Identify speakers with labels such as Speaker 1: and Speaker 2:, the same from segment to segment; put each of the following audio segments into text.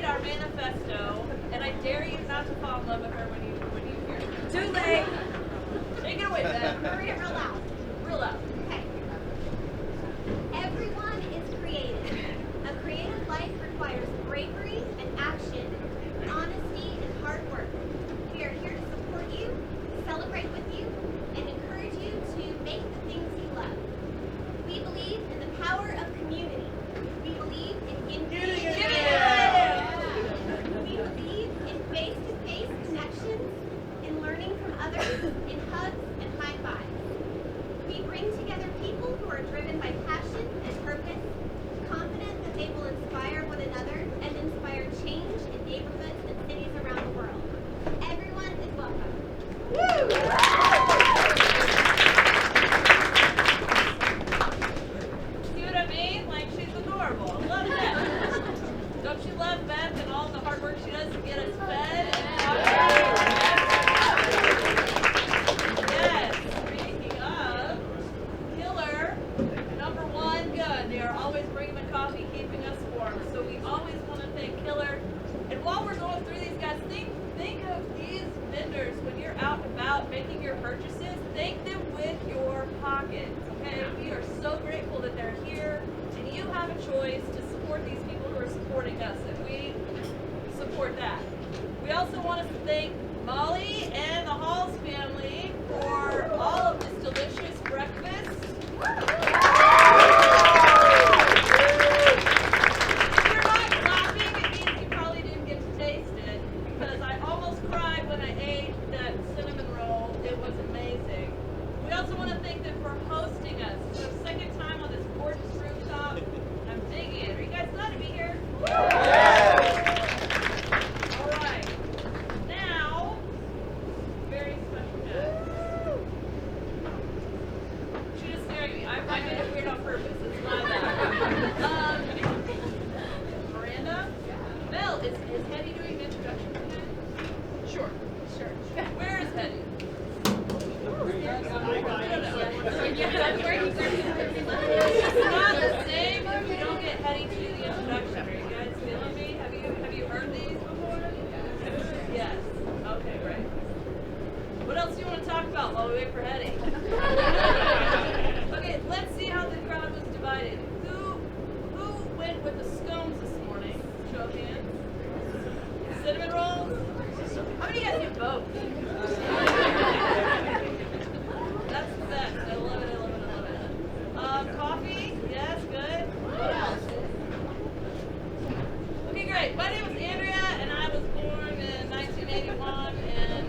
Speaker 1: our manifesto, and I dare you not to fall in love with her when you hear it. Too late. Take it away, Ben.
Speaker 2: Hurry it real loud.
Speaker 1: Real loud.
Speaker 2: Okay. Everyone is creative. A creative life requires bravery and action, honesty and hard work. We are here to support you, celebrate with you, and encourage you to make the things you love. We believe in the power of community. We believe in unity. We believe in face-to-face connections, in learning from others, in hugs and high fives. We bring together people who are driven by passion and purpose, confident that they will inspire one another and inspire change in neighborhoods and cities around the world. Everyone is welcome. Woo!
Speaker 1: See what I mean? Like, she's adorable. I love that. Don't you love Beth and all the hard work she does to get us fed? Yes. Speaking of, Killer, number one, good. They are always bringing the coffee, keeping us warm. So we always want to thank Killer. And while we're going through these guys, think of these vendors when you're out and about making your purchases. Thank them with your pockets. Okay, we are so grateful that they're here, and you have a choice to support these people who are supporting us, and we support that. We also want to thank Molly and the Halls family for all of this delicious breakfast. If you're not clapping, it means you probably didn't get to taste it, because I almost cried when I ate that cinnamon roll. It was amazing. We also want to thank them for hosting us. It's our second time on this gorgeous rooftop. I'm digging it. Are you guys glad to be here? All right. Now, very special guest. She just staring at me. I made it weird on purpose. It's not that. Miranda? Mel, is Hetty doing the introduction today? Sure. Where is Hetty? It's not the same if we don't get Hetty to do the introduction. Are you guys feeling me? Have you heard these before? Yes. Okay, great. What else do you want to talk about while we wait for Hetty? Okay, let's see how the crowd was divided. Who went with the scones this morning? Show of hands. Cinnamon rolls? How many of you guys get both? That's the best. I love it. Coffee? Yes, good. What else? Okay, great. My name is Andrea, and I was born in 1981 in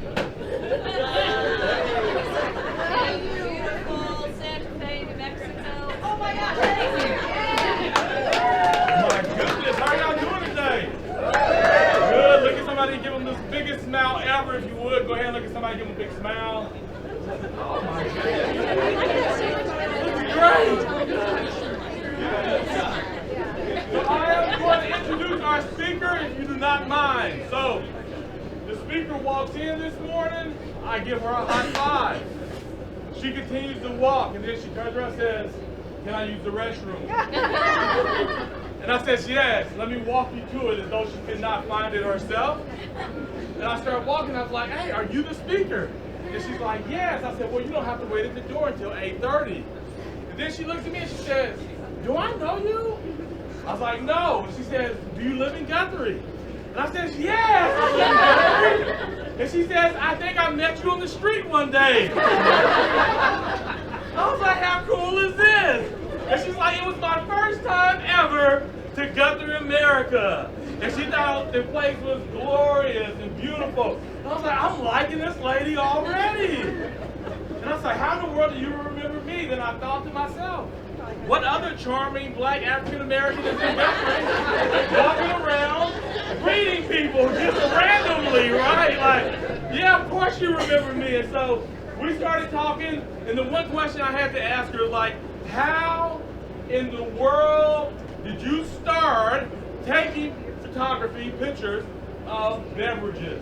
Speaker 1: beautiful Santa Fe, New Mexico. Oh my gosh, Hetty's here.
Speaker 3: My goodness, how are y'all doing today? Good. Look at somebody, give them this biggest smile ever, if you would. Go ahead and look at somebody, give them a big smile. Oh my goodness. Great. So I am going to introduce our speaker, if you do not mind. So the speaker walks in this morning, I give her a high five. She continues to walk, and then she turns around and says, "Can I use the restroom?" And I says, "Yes, let me walk you to it," as though she could not find it herself. And I started walking, I was like, "Hey, are you the speaker?" And she's like, "Yes." I said, "Well, you don't have to wait at the door until 8:30. And then she looks at me and she says, "Do I know you?" I was like, "No." And she says, "Do you live in Guthrie?" And I says, "Yes, I live in Guthrie." And she says, "I think I met you on the street one day." I was like, "How cool is this?" And she's like, "It was my first time ever to Guthrie, America." And she thought the place was glorious and beautiful. And I was like, "I'm liking this lady already." And I was like, "How in the world do you remember me?" Then I thought to myself, what other charming black African American is in Guthrie walking around greeting people just randomly, right? Like, yeah, of course you remember me. And so we started talking, and the one question I had to ask her was like, how in the world did you start taking photography, pictures of beverages?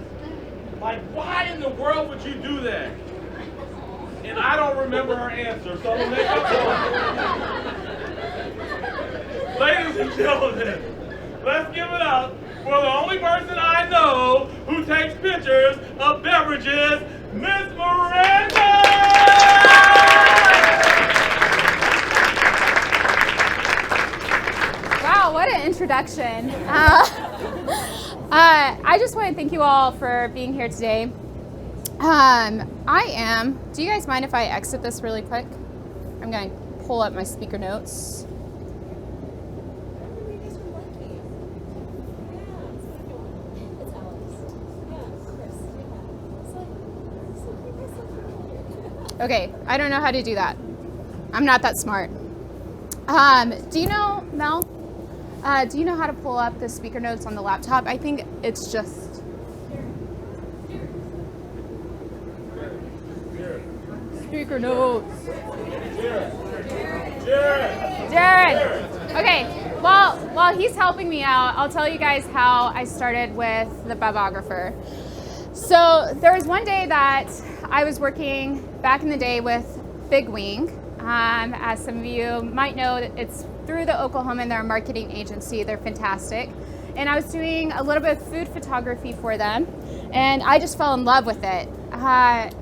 Speaker 3: Like, why in the world would you do that? And I don't remember her answer, so I'm going to make up for it. Ladies and gentlemen, let's give it up for the only person I know who takes pictures of beverages, Miss Miranda!
Speaker 4: Wow, what an introduction. I just want to thank you all for being here today. Do you guys mind if I exit this really quick? I'm going to pull up my speaker notes. Okay, I don't know how to do that. I'm not that smart. Do you know, Mel? Do you know how to pull up the speaker notes on the laptop? I think it's just... Speaker notes. Jared. Okay, while he's helping me out, I'll tell you guys how I started with the Bevographer. So there was one day that I was working back in the day with Big Wing. As some of you might know, it's through the Oklahoman, they're a marketing agency. They're fantastic. And I was doing a little bit of food photography for them, and I just fell in love with it.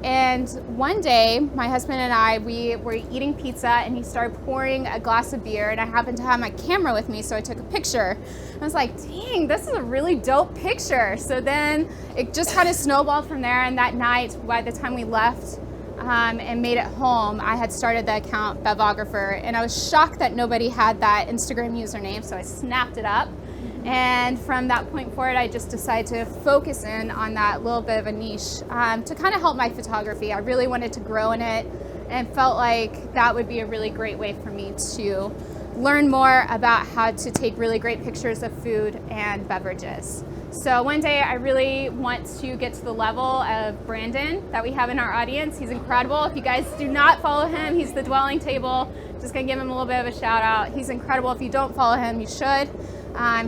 Speaker 4: And one day, my husband and I, we were eating pizza, and he started pouring a glass of beer, and I happened to have my camera with me, so I took a picture. I was like, dang, this is a really dope picture. So then it just kind of snowballed from there, and that night, by the time we left and made it home, I had started the account Bevographer, and I was shocked that nobody had that Instagram username, so I snapped it up. And from that point forward, I just decided to focus in on that little bit of a niche to kind of help my photography. I really wanted to grow in it and felt like that would be a really great way for me to learn more about how to take really great pictures of food and beverages. So one day I really want to get to the level of Brandon that we have in our audience. He's incredible. If you guys do not follow him, he's the Dwelling Table. Just gonna give him a little bit of a shout out. He's incredible. If you don't follow him, you should.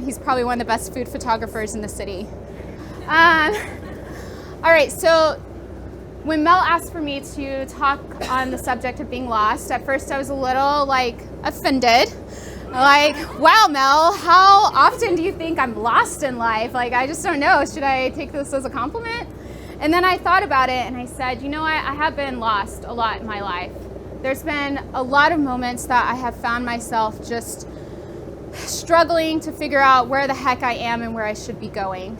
Speaker 4: He's probably one of the best food photographers in the city. All right, so when Mel asked for me to talk on the subject of being lost, at first I was a little offended. Wow, Mel, how often do you think I'm lost in life? I just don't know. Should I take this as a compliment? And then I thought about it and I said, you know what? I have been lost a lot in my life. There's been a lot of moments that I have found myself just struggling to figure out where the heck I am and where I should be going.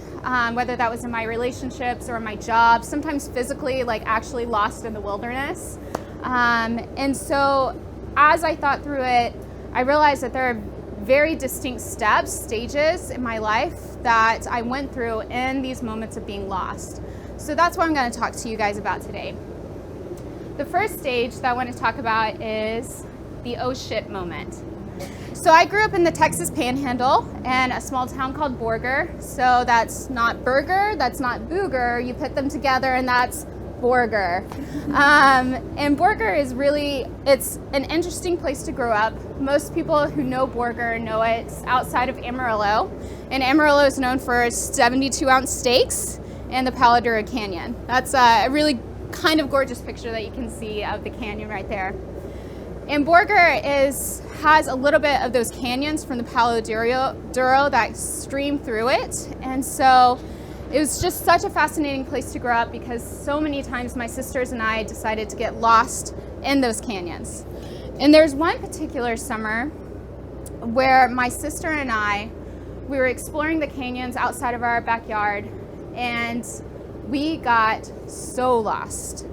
Speaker 4: Whether that was in my relationships or my job, sometimes physically, actually lost in the wilderness. And so as I thought through it, I realized that there are very distinct stages in my life that I went through in these moments of being lost. So that's what I'm going to talk to you guys about today. The first stage that I want to talk about is the oh shit moment. So I grew up in the Texas Panhandle in a small town called Borger. So that's not burger, that's not booger. You put them together and that's Borger. And Borger is it's an interesting place to grow up. Most people who know Borger know it's outside of Amarillo. And Amarillo is known for its 72-ounce steaks and the Palo Duro Canyon. That's a really kind of gorgeous picture that you can see of the canyon right there. And Borger has a little bit of those canyons from the Palo Duro that stream through it. And so it was just such a fascinating place to grow up because so many times my sisters and I decided to get lost in those canyons. And there's one particular summer where my sister and we were exploring the canyons outside of our backyard, and we got so lost.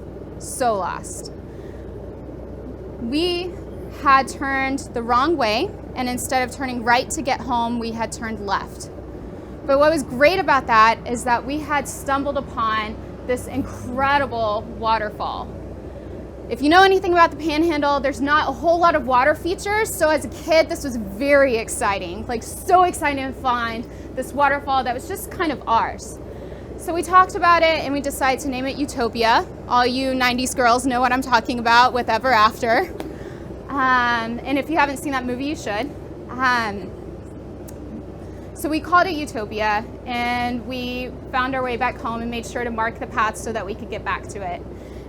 Speaker 4: We had turned the wrong way, and instead of turning right to get home, we had turned left. But what was great about that is that we had stumbled upon this incredible waterfall. If you know anything about the Panhandle, there's not a whole lot of water features, so as a kid, this was very exciting, so exciting to find this waterfall that was just kind of ours. So we talked about it and we decided to name it Utopia. All you 90s girls know what I'm talking about with Ever After. And if you haven't seen that movie, you should. So we called it Utopia, and we found our way back home and made sure to mark the path so that we could get back to it.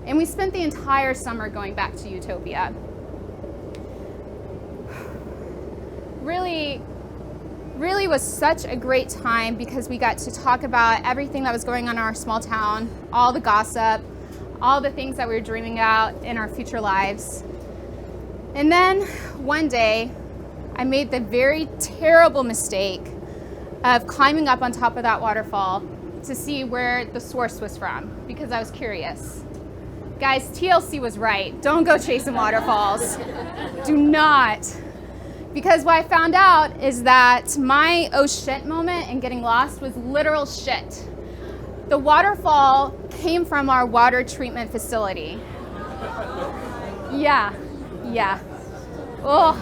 Speaker 4: And we spent the entire summer going back to Utopia. Really really was such a great time because we got to talk about everything that was going on in our small town, all the gossip, all the things that we were dreaming about in our future lives. And then one day, I made the very terrible mistake of climbing up on top of that waterfall to see where the source was from because I was curious. Guys, TLC was right. Don't go chasing waterfalls. Do not. Because what I found out is that my oh shit moment in getting lost was literal shit. The waterfall came from our water treatment facility. Yeah. Oh.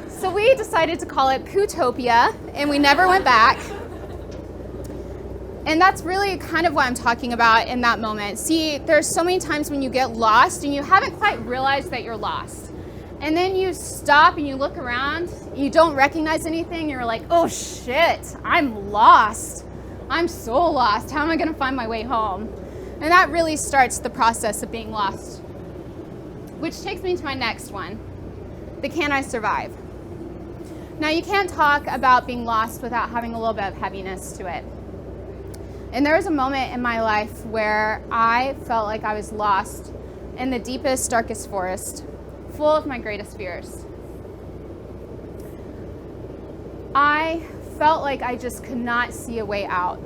Speaker 4: So we decided to call it Pootopia, and we never went back. And that's really kind of what I'm talking about in that moment. See, there's so many times when you get lost and you haven't quite realized that you're lost. And then you stop and you look around, you don't recognize anything, you're like, oh shit, I'm lost. I'm so lost. How am I gonna find my way home? And that really starts the process of being lost. Which takes me to my next one, the can I survive? Now, you can't talk about being lost without having a little bit of heaviness to it. And there was a moment in my life where I felt like I was lost in the deepest, darkest forest, full of my greatest fears. I felt like I just could not see a way out.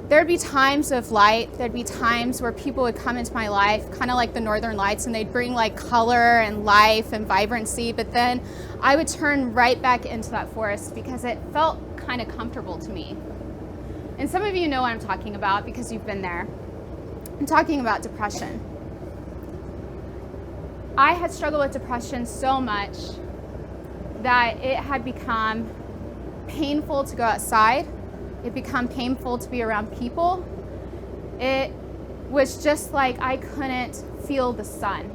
Speaker 4: There'd be times of light, there'd be times where people would come into my life, kind of like the Northern Lights, and they'd bring like color and life and vibrancy, but then I would turn right back into that forest because it felt kind of comfortable to me. And some of you know what I'm talking about because you've been there. I'm talking about depression. I had struggled with depression so much that it had become painful to go outside. It became painful to be around people. It was just like I couldn't feel the sun.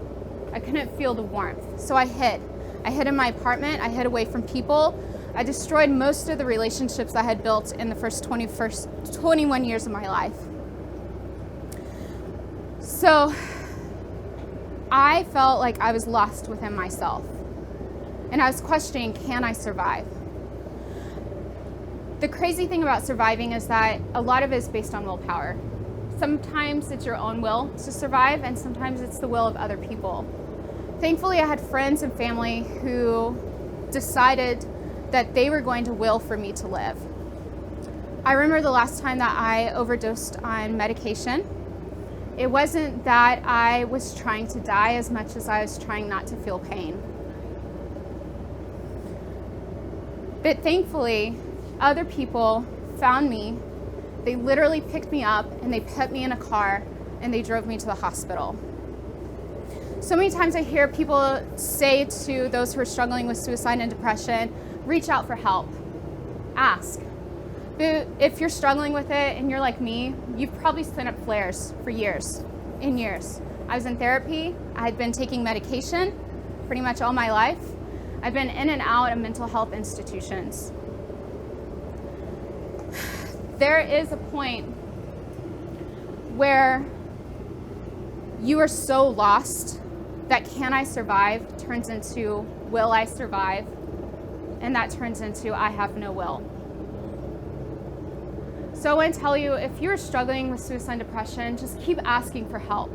Speaker 4: I couldn't feel the warmth. So I hid. I hid in my apartment. I hid away from people. I destroyed most of the relationships I had built in the first 21 years of my life. So I felt like I was lost within myself. And I was questioning, can I survive? The crazy thing about surviving is that a lot of it is based on willpower. Sometimes it's your own will to survive, and sometimes it's the will of other people. Thankfully, I had friends and family who decided that they were going to will for me to live. I remember the last time that I overdosed on medication. It wasn't that I was trying to die as much as I was trying not to feel pain. But thankfully, other people found me. They literally picked me up and they put me in a car and they drove me to the hospital. So many times I hear people say to those who are struggling with suicide and depression, reach out for help, ask. But if you're struggling with it and you're like me, you've probably sent up flares for years and years. I was in therapy. I had been taking medication pretty much all my life. I've been in and out of mental health institutions. There is a point where you are so lost that can I survive turns into will I survive, and that turns into I have no will. So I want to tell you, if you're struggling with suicide and depression, just keep asking for help.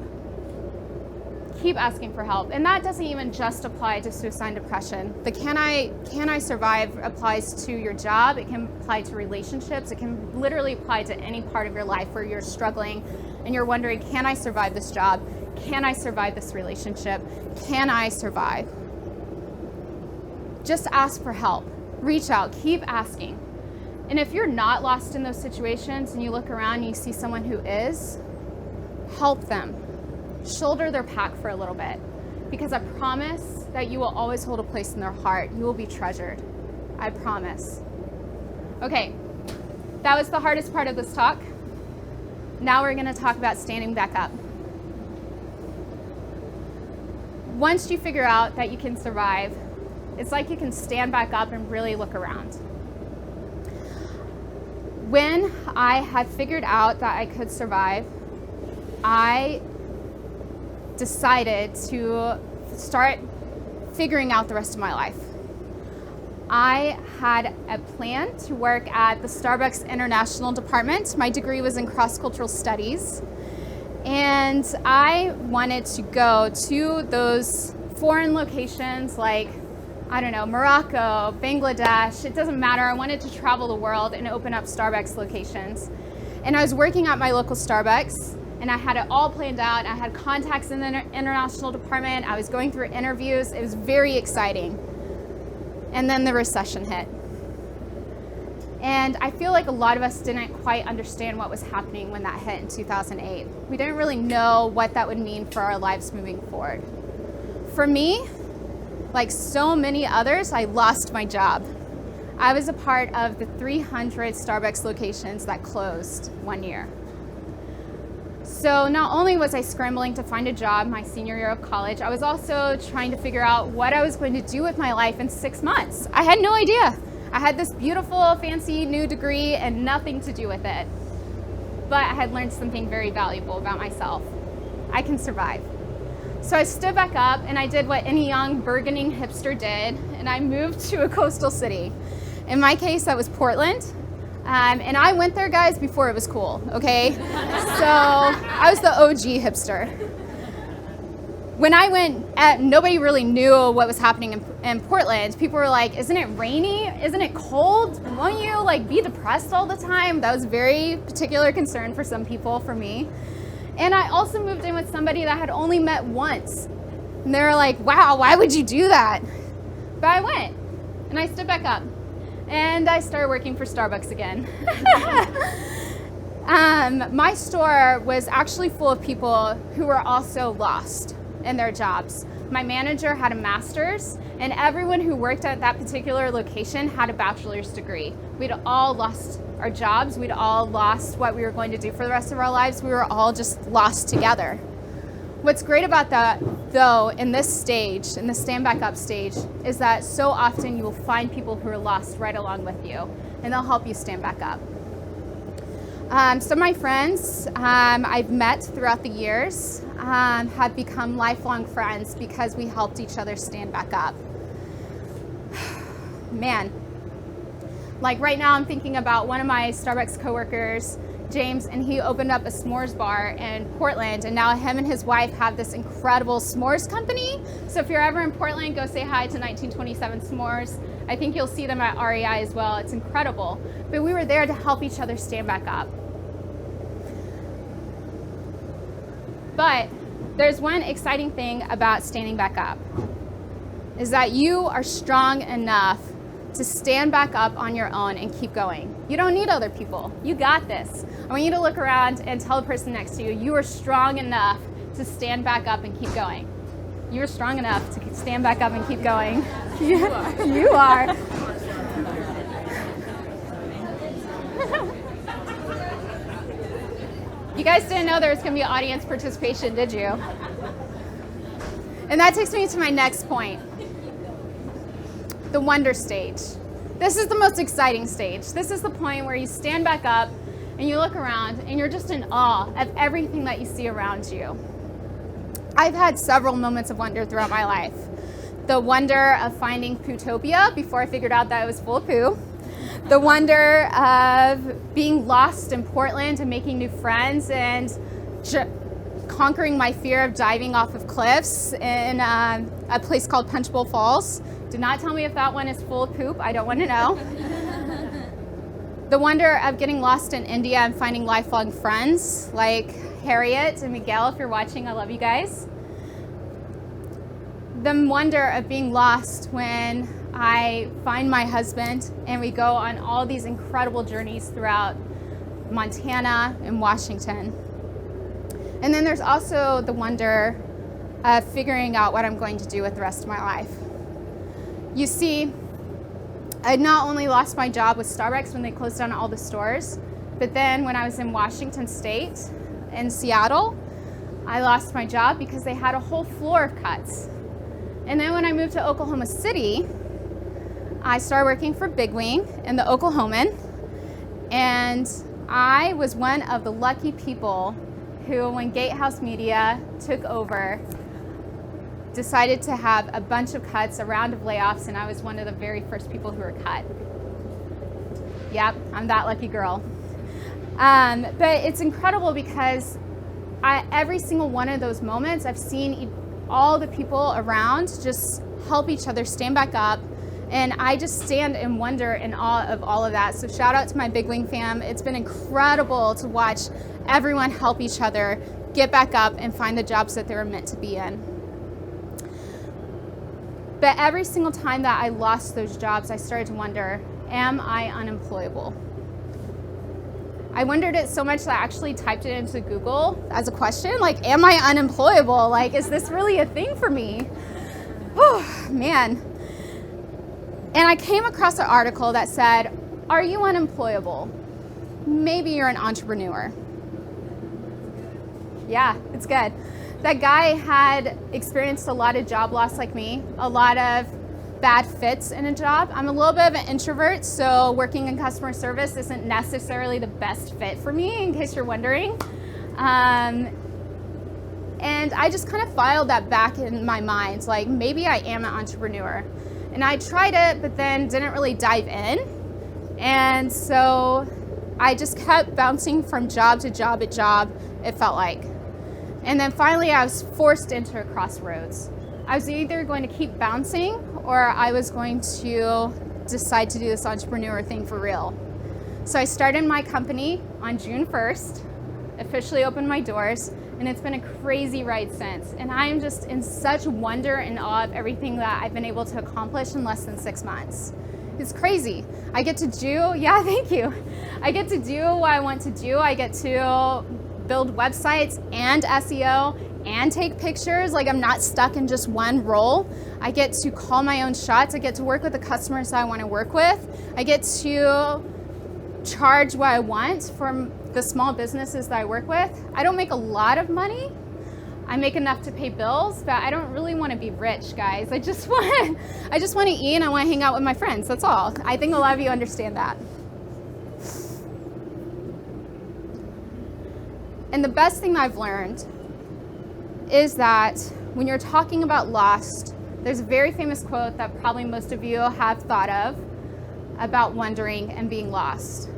Speaker 4: Keep asking for help. And that doesn't even just apply to suicide and depression. The can I survive applies to your job. It can apply to relationships. It can literally apply to any part of your life where you're struggling and you're wondering, can I survive this job? Can I survive this relationship? Can I survive? Just ask for help. Reach out. Keep asking. And if you're not lost in those situations and you look around and you see someone who is, help them. Shoulder their pack for a little bit, because I promise that you will always hold a place in their heart. You will be treasured. I promise. Okay, that was the hardest part of this talk. Now we're going to talk about standing back up. Once you figure out that you can survive, it's like you can stand back up and really look around. When I had figured out that I could survive, I decided to start figuring out the rest of my life. I had a plan to work at the Starbucks International Department. My degree was in cross-cultural studies. And I wanted to go to those foreign locations like, I don't know, Morocco, Bangladesh, it doesn't matter. I wanted to travel the world and open up Starbucks locations. And I was working at my local Starbucks, and I had it all planned out. I had contacts in the international department. I was going through interviews. It was very exciting. And then the recession hit. And I feel like a lot of us didn't quite understand what was happening when that hit in 2008. We didn't really know what that would mean for our lives moving forward. For me, like so many others, I lost my job. I was a part of the 300 Starbucks locations that closed one year. So not only was I scrambling to find a job my senior year of college, I was also trying to figure out what I was going to do with my life in 6 months. I had no idea. I had this beautiful, fancy new degree and nothing to do with it. But I had learned something very valuable about myself. I can survive. So I stood back up and I did what any young burgeoning hipster did, and I moved to a coastal city. In my case, that was Portland. And I went there, guys, before it was cool, okay? So I was the OG hipster. When I went, nobody really knew what was happening in Portland. People were like, isn't it rainy? Isn't it cold? Won't you like be depressed all the time? That was a very particular concern for some people, for me. And I also moved in with somebody that I had only met once. And they were like, wow, why would you do that? But I went, and I stood back up, and I started working for Starbucks again. My store was actually full of people who were also lost in their jobs. My manager had a master's, and everyone who worked at that particular location had a bachelor's degree. We'd all lost our jobs. We'd all lost what we were going to do for the rest of our lives. We were all just lost together. What's great about that, though, in this stage, in the stand back up stage, is that so often you will find people who are lost right along with you, and they'll help you stand back up. Some of my friends I've met throughout the years have become lifelong friends because we helped each other stand back up. Man, like right now I'm thinking about one of my Starbucks coworkers, James, and he opened up a s'mores bar in Portland, and now him and his wife have this incredible s'mores company. So if you're ever in Portland, go say hi to 1927 S'mores. I think you'll see them at REI as well. It's incredible. But we were there to help each other stand back up. But there's one exciting thing about standing back up, is that you are strong enough to stand back up on your own and keep going. You don't need other people. You got this. I want you to look around and tell the person next to you, you are strong enough to stand back up and keep going. You are strong enough to stand back up and keep going. You are. You guys didn't know there was going to be audience participation, did you? And that takes me to my next point. The wonder stage. This is the most exciting stage. This is the point where you stand back up and you look around and you're just in awe of everything that you see around you. I've had several moments of wonder throughout my life. The wonder of finding Pootopia before I figured out that it was full of poo. The wonder of being lost in Portland and making new friends and conquering my fear of diving off of cliffs in a place called Punch Bowl Falls. Do not tell me if that one is full of poop. I don't want to know. The wonder of getting lost in India and finding lifelong friends like Harriet and Miguel. If you're watching, I love you guys. The wonder of being lost when I find my husband and we go on all these incredible journeys throughout Montana and Washington. And then there's also the wonder of figuring out what I'm going to do with the rest of my life. You see, I not only lost my job with Starbucks when they closed down all the stores, but then when I was in Washington State, in Seattle, I lost my job because they had a whole floor of cuts. And then when I moved to Oklahoma City, I started working for Big Wing in the Oklahoman, and I was one of the lucky people who, when Gatehouse Media took over, decided to have a bunch of cuts, a round of layoffs, and I was one of the very first people who were cut. Yep, I'm that lucky girl. But it's incredible because every single one of those moments, I've seen all the people around just help each other stand back up. And I just stand in wonder and awe of all of that. So shout out to my Big Wing fam. It's been incredible to watch everyone help each other get back up and find the jobs that they were meant to be in. But every single time that I lost those jobs, I started to wonder, am I unemployable? I wondered it so much that I actually typed it into Google as a question, like, am I unemployable? Like, is this really a thing for me? Oh, man. And I came across an article that said, are you unemployable? Maybe you're an entrepreneur. Yeah, it's good. That guy had experienced a lot of job loss like me, a lot of bad fits in a job. I'm a little bit of an introvert, so working in customer service isn't necessarily the best fit for me, in case you're wondering. And I just kind of filed that back in my mind, like maybe I am an entrepreneur. And I tried it, but then didn't really dive in. And so I just kept bouncing from job to job at job, it felt like. And then finally I was forced into a crossroads. I was either going to keep bouncing or I was going to decide to do this entrepreneur thing for real. So I started my company on June 1st, officially opened my doors, and it's been a crazy ride since. And I am just in such wonder and awe of everything that I've been able to accomplish in less than 6 months. It's crazy. I get to do, yeah, thank you. I get to do what I want to do. I get to build websites and SEO and take pictures. Like, I'm not stuck in just one role. I get to call my own shots. I get to work with the customers that I want to work with. I get to charge what I want from the small businesses that I work with. I don't make a lot of money. I make enough to pay bills, but I don't really want to be rich, guys. I just want to eat and I want to hang out with my friends. That's all. I think a lot of you understand that. And the best thing I've learned is that when you're talking about lost, there's a very famous quote that probably most of you have thought of about wondering and being lost.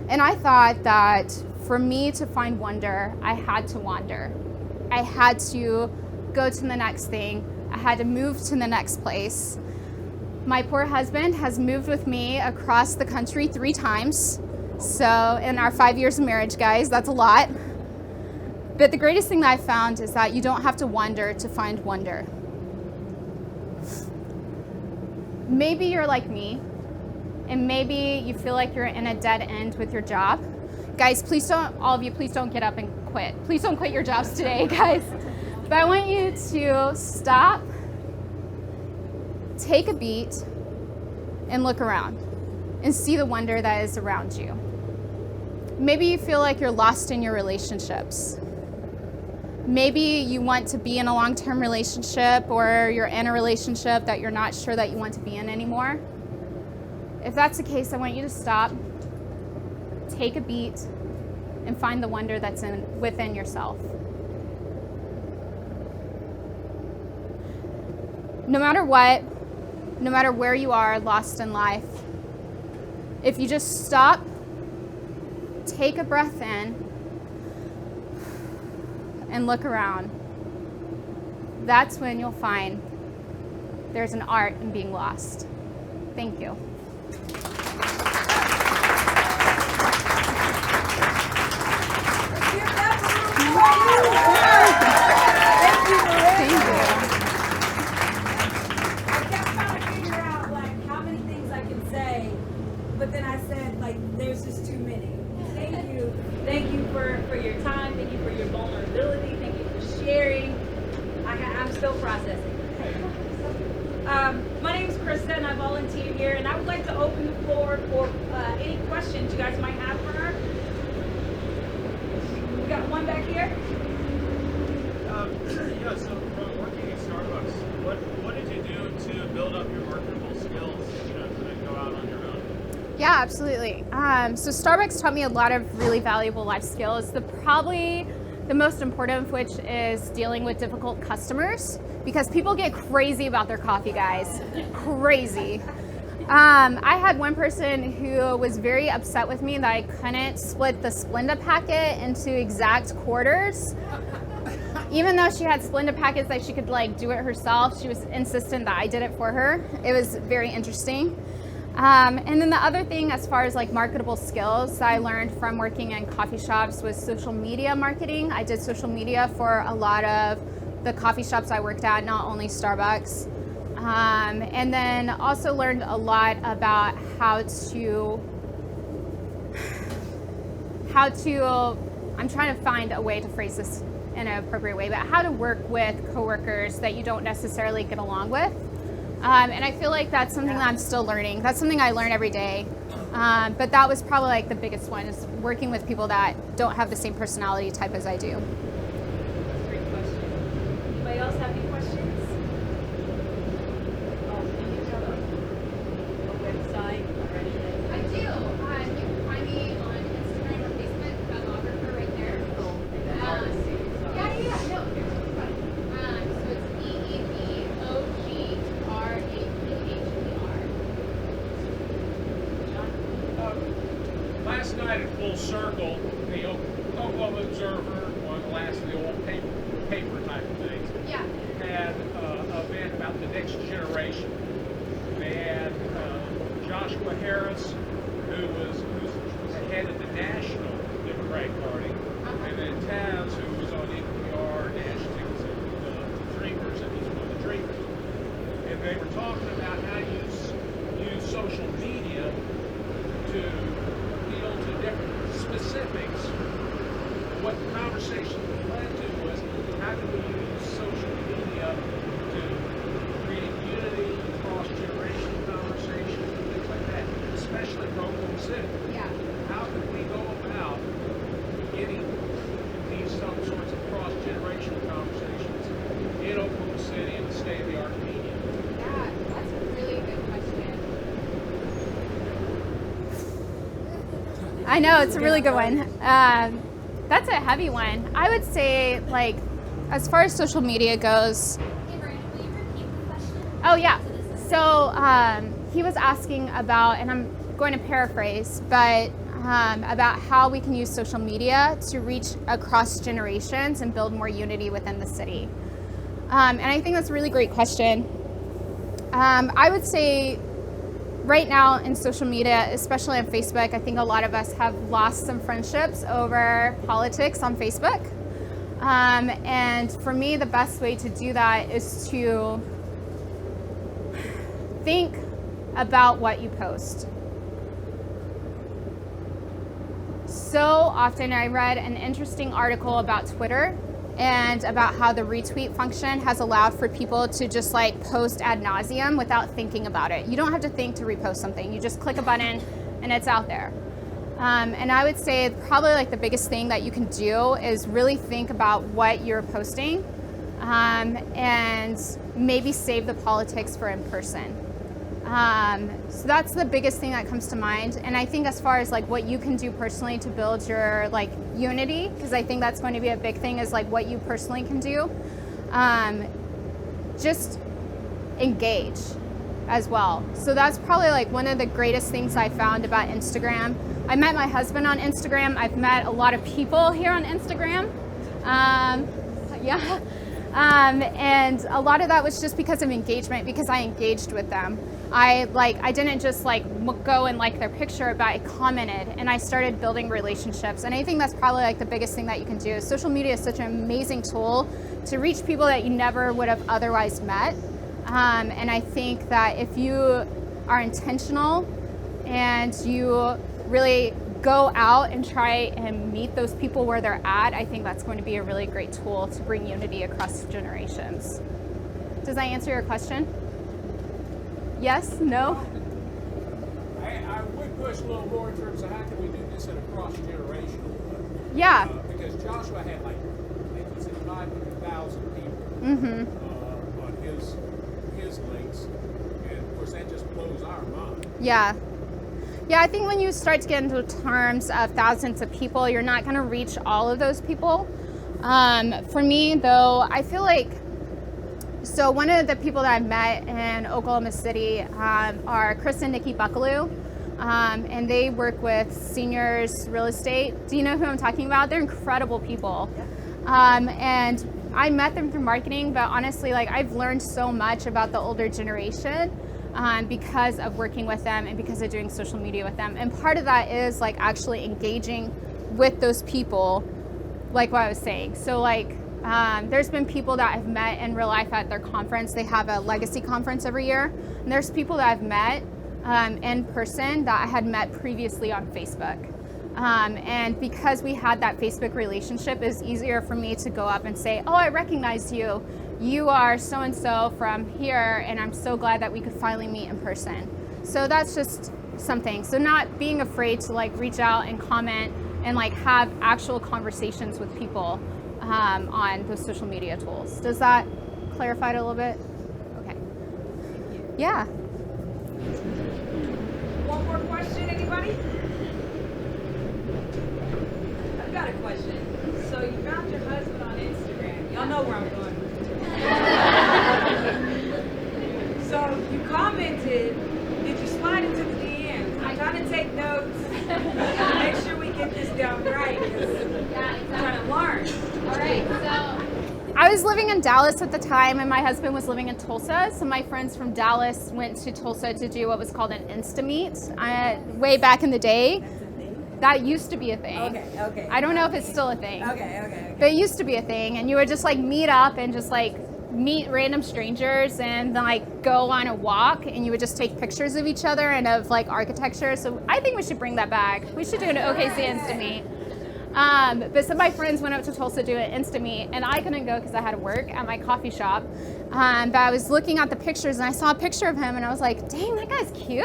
Speaker 4: And I thought that for me to find wonder, I had to wander. I had to go to the next thing. I had to move to the next place. My poor husband has moved with me across the country 3 times. So in our 5 years of marriage, guys, that's a lot. But the greatest thing that I found is that you don't have to wander to find wonder. Maybe you're like me, and maybe you feel like you're in a dead end with your job. Guys, please don't, all of you, please don't get up and quit. Please don't quit your jobs today, guys. But I want you to stop, take a beat, and look around and see the wonder that is around you. Maybe you feel like you're lost in your relationships. Maybe you want to be in a long-term relationship, or you're in a relationship that you're not sure that you want to be in anymore. If that's the case, I want you to stop, take a beat, and find the wonder that's within yourself. No matter what, no matter where you are lost in life, if you just stop, take a breath in, and look around, that's when you'll find there's an art in being lost. Thank you. Thank you.
Speaker 5: I kept trying to figure out like how many things I can say, but then I said like there's just too many. Thank you. Thank you for your time. Thank you for your vulnerability. Thank you for sharing. I'm still processing. My name is Krista and I volunteer here, and I would like to open the floor for any questions you guys might have for her. We got one back here.
Speaker 3: Yeah, so from working at Starbucks, what did you do to build up your marketable skills, to then go out on your own?
Speaker 4: Yeah, absolutely. So Starbucks taught me a lot of really valuable life skills. Probably The most important of which is dealing with difficult customers, because people get crazy about their coffee, guys. Crazy. I had one person who was very upset with me that I couldn't split the Splenda packet into exact quarters. Even though she had Splenda packets that she could like do it herself, she was insistent that I did it for her. It was very interesting. And then the other thing, as far as like marketable skills that I learned from working in coffee shops, was social media marketing. I did social media for a lot of the coffee shops I worked at, not only Starbucks. And then also learned a lot about how to, I'm trying to find a way to phrase this in an appropriate way, but how to work with coworkers that you don't necessarily get along with. And I feel like that's something that I'm still learning. That's something I learn every day. But that was probably like the biggest one, is working with people that don't have the same personality type as I do.
Speaker 1: That's a great question. Anybody else have any questions? Oh, do you have a website or anything?
Speaker 4: I do. You can find me on Instagram or Facebook. I'm Augur right there.
Speaker 1: Oh,
Speaker 4: Yeah. No, here's what's funny. So it's EEBOGRAPHER.
Speaker 3: Last night at Full Circle, the Oklahoma Observer, one of the last of the old paper type of things,
Speaker 4: Yeah.
Speaker 3: had an event about the next generation. They had Joshua Harris, who's the head of the National Democratic Party, and then Taz, who was on NPR National, he was the Dreamers, and he's one of the Dreamers. And they were talking about how to use social media to appeal to different specifics. What the conversation led to was, how do we use social media to create unity, cross-generational conversations, and things like that, especially in Oklahoma City.
Speaker 4: Yeah.
Speaker 3: How can we go about getting these some sorts of cross-generational conversations in Oklahoma City and the state-of-the-art media?
Speaker 4: Yeah, that's a really good question. I know, it's a really good one. That's a heavy one. I would say, like, as far as social media goes.
Speaker 2: Hey, Miranda, will you repeat the question?
Speaker 4: Oh, yeah. So he was asking about, and I'm going to paraphrase, but about how we can use social media to reach across generations and build more unity within the city. And I think that's a really great question. I would say right now in social media, especially on Facebook, I think a lot of us have lost some friendships over politics on Facebook. And for me, the best way to do that is to think about what you post. So often I read an interesting article about Twitter and about how the retweet function has allowed for people to just like post ad nauseum without thinking about it. You don't have to think to repost something. You just click a button and it's out there. And I would say probably like the biggest thing that you can do is really think about what you're posting, and maybe save the politics for in person. So that's the biggest thing that comes to mind. And I think as far as like what you can do personally to build your like unity, because I think that's going to be a big thing, is like what you personally can do. Just engage as well. So that's probably like one of the greatest things I found about Instagram. I met my husband on Instagram. I've met a lot of people here on Instagram. And a lot of that was just because of engagement, because I engaged with them. I didn't just like go and like their picture, but I commented and I started building relationships. And I think that's probably like the biggest thing that you can do. Social media is such an amazing tool to reach people that you never would have otherwise met. And I think that if you are intentional and you really go out and try and meet those people where they're at, I think that's going to be a really great tool to bring unity across generations. Does that answer your question? Yes? No?
Speaker 6: I would push a little more in terms of how can we do this in a cross-generational way.
Speaker 4: Yeah.
Speaker 6: Because Joshua had like, I think he said 500,000 people on his links, and of course that just blows our mind.
Speaker 4: Yeah. Yeah, I think when you start to get into terms of thousands of people, you're not going to reach all of those people. For me, though, I feel like, so one of the people that I've met in Oklahoma City are Chris and Nikki Buckaloo, and they work with seniors real estate. Do you know who I'm talking about? They're incredible people. And I met them through marketing, but honestly, like, I've learned so much about the older generation because of working with them and because of doing social media with them. And part of that is like actually engaging with those people, like what I was saying. So like, there's been people that I've met in real life at their conference. They have a legacy conference every year. And there's people that I've met in person that I had met previously on Facebook. And because we had that Facebook relationship, it was easier for me to go up and say, oh, I recognize you. You are so-and-so from here, and I'm so glad that we could finally meet in person. So that's just something. So not being afraid to like reach out and comment and like have actual conversations with people on those social media tools. Does that clarify it a little bit? Okay. Yeah.
Speaker 5: One more question, anybody? I've got a question. So you found your husband on Instagram. Y'all know where I'm going. So you commented, did you slide into the DMs? I'm trying to take notes. Make sure we get this down right, because I'm trying to learn.
Speaker 4: All right, so I was living in Dallas at the time, and my husband was living in Tulsa. So my friends from Dallas went to Tulsa to do what was called an Insta-meet way back in the day. That used to be a thing.
Speaker 5: Okay.
Speaker 4: I don't know if it's still a thing.
Speaker 5: Okay.
Speaker 4: But it used to be a thing, and you would just like meet up and just like meet random strangers and then like go on a walk, and you would just take pictures of each other and of like architecture. So I think we should bring that back. We should do an OKC Insta-meet. But some of my friends went up to Tulsa to do an Insta-meet, and I couldn't go because I had to work at my coffee shop. But I was looking at the pictures, and I saw a picture of him, and I was like, dang, that guy's cute.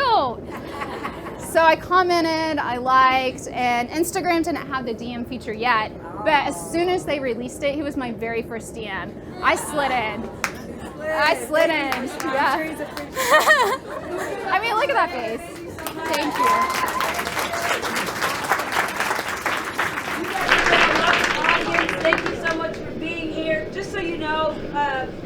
Speaker 4: So I commented, I liked, and Instagram didn't have the DM feature yet. But as soon as they released it, he was my very first DM. I slid in. Yeah. I mean, look at that face. Thank you.
Speaker 5: Thank you so much for being here. Just so you know,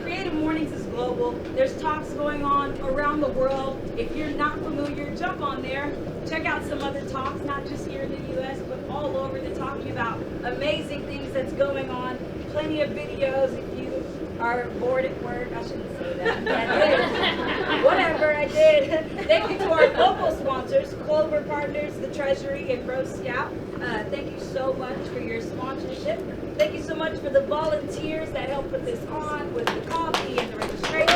Speaker 5: Creative Mornings is global. There's talks going on around the world. If you're not familiar, jump on there. Check out some other talks, not just here in the U.S., but all over. They're talking about amazing things that's going on. Plenty of videos. If you are bored at work, I shouldn't say that. I did. Whatever, I did. Thank you to our local sponsors, Clover Partners, the Treasury, and Bro Scout. Thank you so much for your sponsorship. Thank you so much for the volunteers that helped put this on with the coffee and the registration.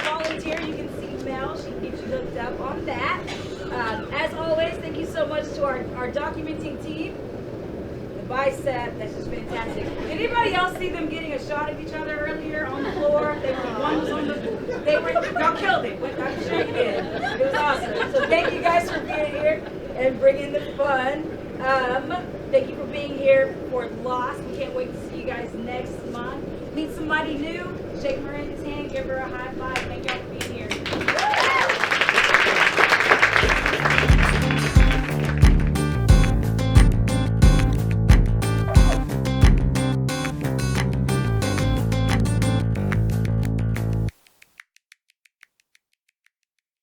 Speaker 5: Volunteer, you can see Mel. She can get you hooked up on that. As always, thank you so much to our documenting team. The bicep, that's just fantastic. Did anybody else see them getting a shot of each other earlier on the floor? One was on y'all killed it. I'm sure you did. It was awesome. So thank you guys for being here and bringing the fun. Thank you for being here for Lost. We can't wait to see you guys next month. Meet somebody new. Shake Miranda's hand. Give her a high five. Thank y'all for being